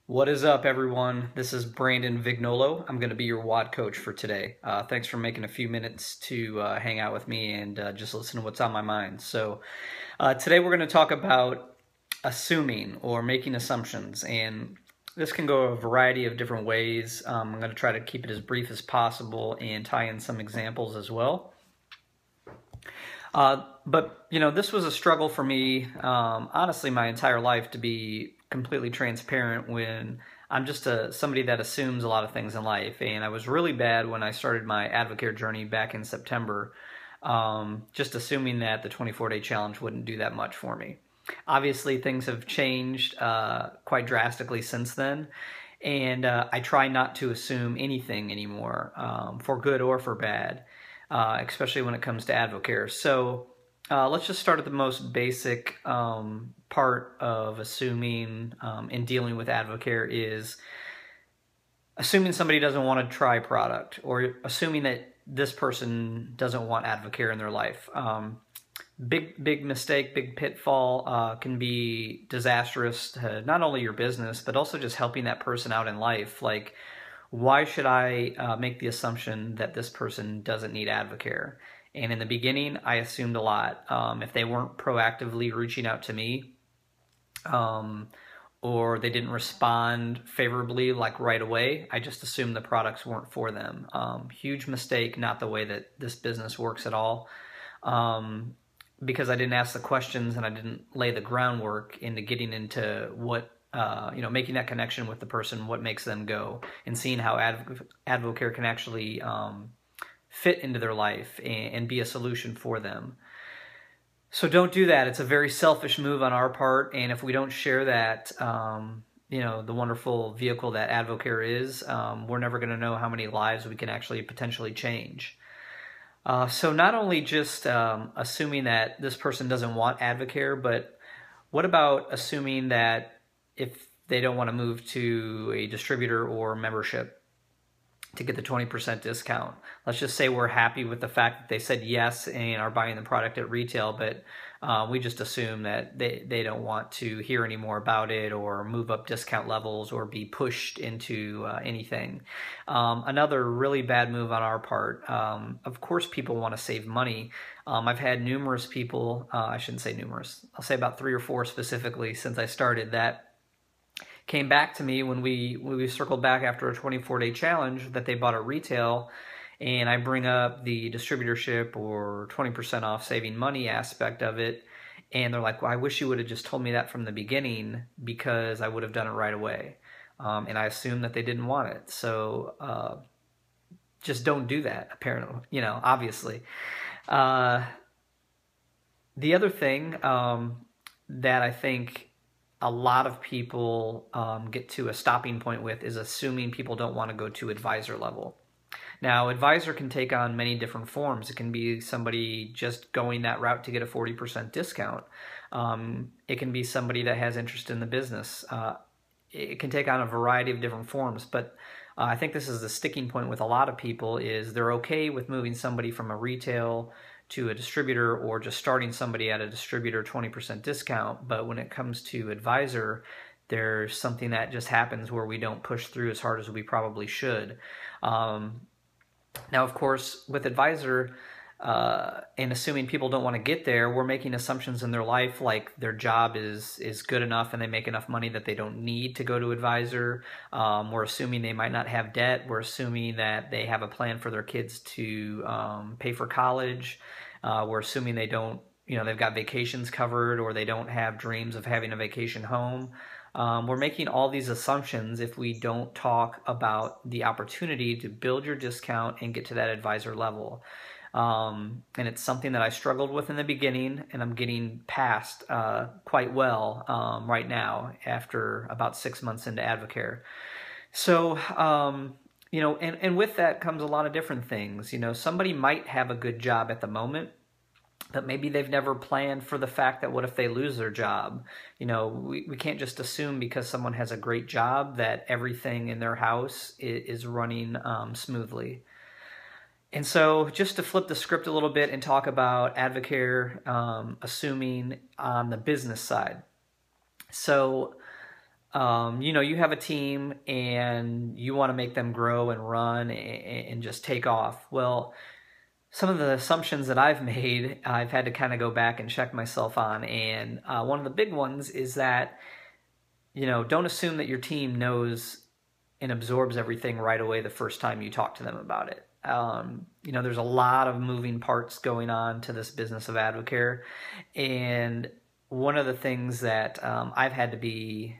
What is up, everyone? This is Brandon Vignolo. I'm going to be your WOD coach for today. Thanks for making a few minutes to hang out with me and just listen to what's on my mind. Today we're going to talk about assuming or making assumptions, and this can go a variety of different ways. I'm going to try to keep it as brief as possible and tie in some examples as well. This was a struggle for me, honestly, my entire life, to be completely transparent. When I'm just somebody that assumes a lot of things in life, and I was really bad when I started my Advocare journey back in September, just assuming that the 24-day challenge wouldn't do that much for me. Obviously, things have changed quite drastically since then, and I try not to assume anything anymore, for good or for bad. Especially when it comes to Advocare. Let's just start at the most basic part of assuming and dealing with Advocare is assuming somebody doesn't want to try a product, or assuming that this person doesn't want Advocare in their life. Big mistake, big pitfall, can be disastrous to not only your business, but also just helping that person out in life. Like, why should I make the assumption that this person doesn't need Advocare? And in the beginning, I assumed a lot. If they weren't proactively reaching out to me, or they didn't respond favorably like right away, I just assumed the products weren't for them. Huge mistake, not the way that this business works at all. Because I didn't ask the questions and I didn't lay the groundwork into getting into what making that connection with the person, what makes them go, and seeing how Advocare can actually fit into their life and be a solution for them. So don't do that. It's a very selfish move on our part, and if we don't share that, the wonderful vehicle that Advocare is, we're never going to know how many lives we can actually potentially change. So not only just assuming that this person doesn't want Advocare, but what about assuming that if they don't want to move to a distributor or membership to get the 20% discount? Let's just say we're happy with the fact that they said yes and are buying the product at retail, but we just assume that they don't want to hear any more about it or move up discount levels or be pushed into anything. Another really bad move on our part. Of course, people want to save money. I've had numerous people, I shouldn't say numerous, I'll say about 3 or 4 specifically since I started, that came back to me when we circled back after a 24-day challenge that they bought at retail, and I bring up the distributorship or 20% off saving money aspect of it, and they're like, well, I wish you would have just told me that from the beginning because I would have done it right away. And I assumed that they didn't want it. So just don't do that, apparently, obviously. The other thing that I think a lot of people get to a stopping point with is assuming people don't want to go to advisor level. Now, advisor can take on many different forms. It can be somebody just going that route to get a 40% discount. It can be somebody that has interest in the business. It can take on a variety of different forms, but I think this is the sticking point with a lot of people is they're okay with moving somebody from a retail to a distributor or just starting somebody at a distributor 20% discount. But when it comes to advisor, there's something that just happens where we don't push through as hard as we probably should. Now, of course, with advisor, and assuming people don't want to get there, we're making assumptions in their life like their job is good enough and they make enough money that they don't need to go to advisor. We're assuming they might not have debt. We're assuming that they have a plan for their kids to pay for college. We're assuming they don't, they've got vacations covered, or they don't have dreams of having a vacation home. We're making all these assumptions if we don't talk about the opportunity to build your discount and get to that advisor level. And it's something that I struggled with in the beginning, and I'm getting past quite well right now after about 6 months into Advocare. So, and with that comes a lot of different things. Somebody might have a good job at the moment, but maybe they've never planned for the fact that what if they lose their job? We can't just assume because someone has a great job that everything in their house is running smoothly. And so just to flip the script a little bit and talk about Advocare, assuming on the business side. So you have a team and you want to make them grow and run and just take off. Well, some of the assumptions that I've made, I've had to kind of go back and check myself on. And one of the big ones is that, don't assume that your team knows and absorbs everything right away the first time you talk to them about it. There's a lot of moving parts going on to this business of Advocare. And one of the things that I've had to be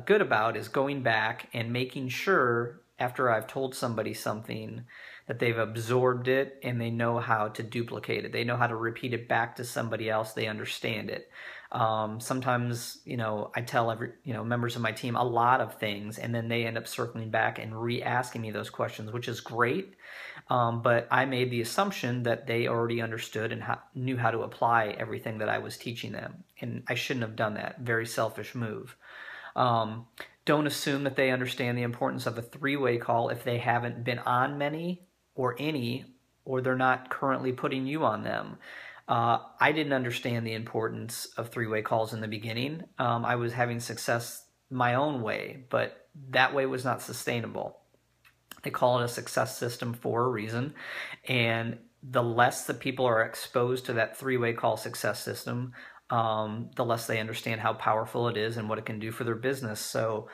good about is going back and making sure after I've told somebody something that they've absorbed it and they know how to duplicate it. They know how to repeat it back to somebody else. They understand it. Sometimes, I tell members of my team a lot of things, and then they end up circling back and re-asking me those questions, which is great. But I made the assumption that they already understood and knew how to apply everything that I was teaching them. And I shouldn't have done that. Very selfish move. Don't assume that they understand the importance of a three-way call if they haven't been on many or any, or they're not currently putting you on them. I didn't understand the importance of three-way calls in the beginning. I was having success my own way, but that way was not sustainable. They call it a success system for a reason, and the less that people are exposed to that three-way call success system, the less they understand how powerful it is and what it can do for their business. So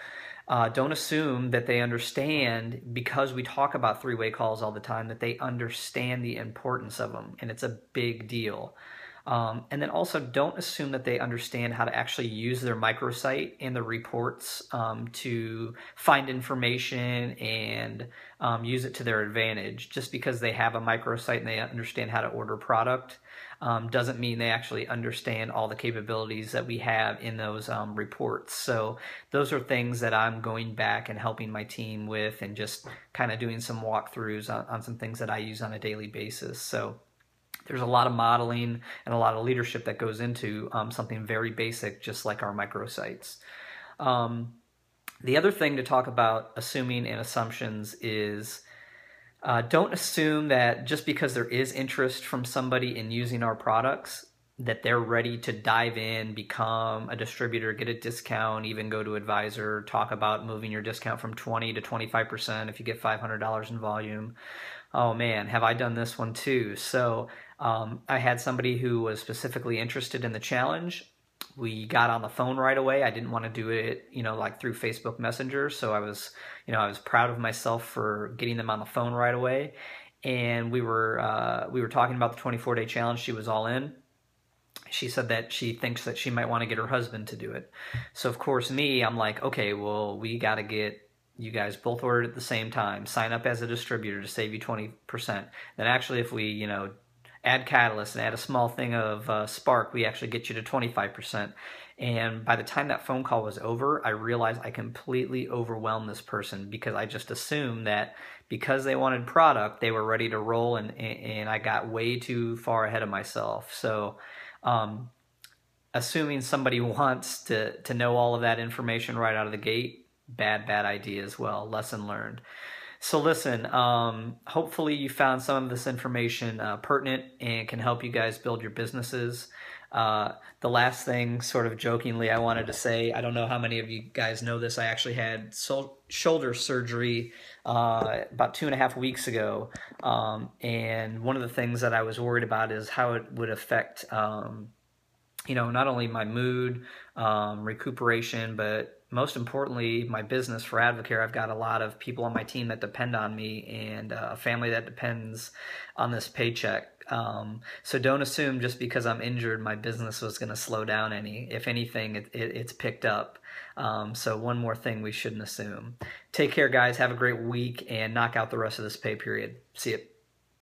don't assume that they understand, because we talk about three-way calls all the time, that they understand the importance of them, and it's a big deal. And then also don't assume that they understand how to actually use their microsite and the reports to find information and use it to their advantage. Just because they have a microsite and they understand how to order product doesn't mean they actually understand all the capabilities that we have in those reports. So those are things that I'm going back and helping my team with, and just kind of doing some walkthroughs on some things that I use on a daily basis. So there's a lot of modeling and a lot of leadership that goes into something very basic, just like our microsites. The other thing to talk about assuming and assumptions is don't assume that just because there is interest from somebody in using our products, that they're ready to dive in, become a distributor, get a discount, even go to advisor, talk about moving your discount from 20 to 25% if you get $500 in volume. Oh man, have I done this one too. So I had somebody who was specifically interested in the challenge. We got on the phone right away. I didn't want to do it, like through Facebook Messenger. So I was proud of myself for getting them on the phone right away. And we were talking about the 24-day challenge. She was all in. She said that she thinks that she might want to get her husband to do it. So of course I'm like, okay, well, we got to get you guys both ordered at the same time. Sign up as a distributor to save you 20%. Then actually, if we, add Catalyst and add a small thing of Spark, we actually get you to 25%. And by the time that phone call was over, I realized I completely overwhelmed this person, because I just assumed that because they wanted product, they were ready to roll, and I got way too far ahead of myself. So assuming somebody wants to know all of that information right out of the gate, bad idea as well. Lesson learned. So listen, hopefully you found some of this information pertinent and can help you guys build your businesses. The last thing, sort of jokingly, I wanted to say, I don't know how many of you guys know this, I actually had shoulder surgery about 2.5 weeks ago. And one of the things that I was worried about is how it would affect not only my mood, recuperation, but most importantly, my business for Advocare. I've got a lot of people on my team that depend on me, and a family that depends on this paycheck. So don't assume just because I'm injured, my business was going to slow down any. If anything, it's picked up. So one more thing we shouldn't assume. Take care, guys. Have a great week, and knock out the rest of this pay period. See you.